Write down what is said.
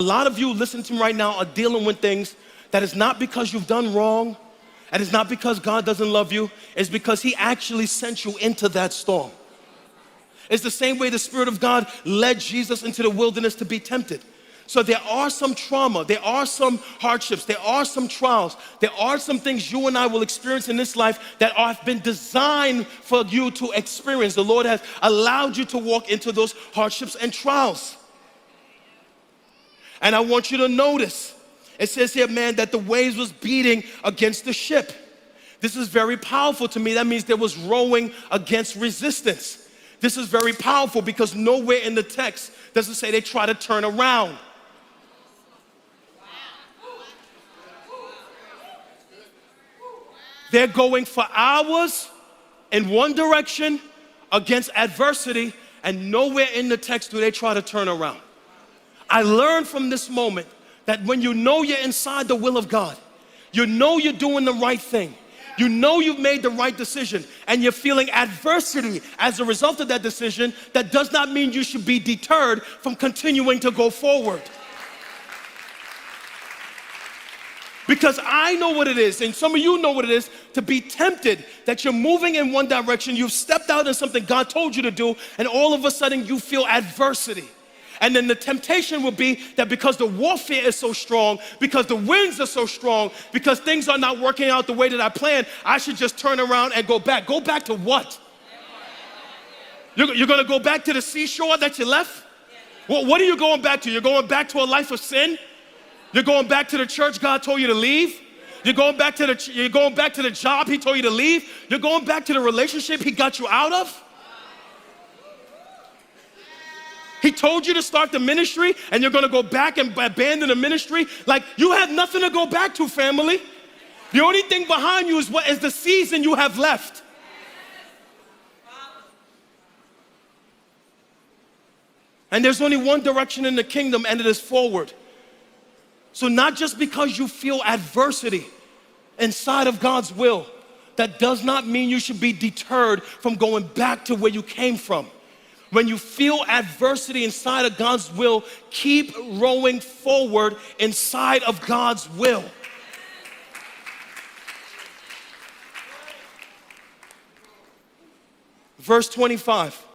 A lot of you listening to me right now are dealing with things that is not because you've done wrong, and it's not because God doesn't love you, it's because He actually sent you into that storm. It's the same way the Spirit of God led Jesus into the wilderness to be tempted. So there are some trauma, there are some hardships, there are some trials, there are some things you and I will experience in this life that have been designed for you to experience. The Lord has allowed you to walk into those hardships and trials. And I want you to notice, it says here, man, that the waves was beating against the ship. This is very powerful to me. That means there was rowing against resistance. This is very powerful because nowhere in the text does it say they try to turn around. They're going for hours in one direction against adversity, and nowhere in the text do they try to turn around. I learned from this moment that when you know you're inside the will of God, you know you're doing the right thing, you know you've made the right decision, and you're feeling adversity as a result of that decision, that does not mean you should be deterred from continuing to go forward. Because I know what it is, and some of you know what it is, to be tempted that you're moving in one direction, you've stepped out in something God told you to do, and all of a sudden you feel adversity. And then the temptation will be that because the warfare is so strong, because the winds are so strong, because things are not working out the way that I planned, I should just turn around and go back. Go back to what? You're going to go back to the seashore that you left? Well, what are you going back to? You're going back to a life of sin? You're going back to the church God told you to leave? You're going back to the job He told you to leave? You're going back to the relationship He got you out of? He told you to start the ministry and you're going to go back and abandon the ministry? Like, you have nothing to go back to, family. The only thing behind you is what is the season you have left. And there's only one direction in the kingdom, and it is forward. So not just because you feel adversity inside of God's will, that does not mean you should be deterred from going back to where you came from. When you feel adversity inside of God's will, keep rowing forward inside of God's will. Verse 25.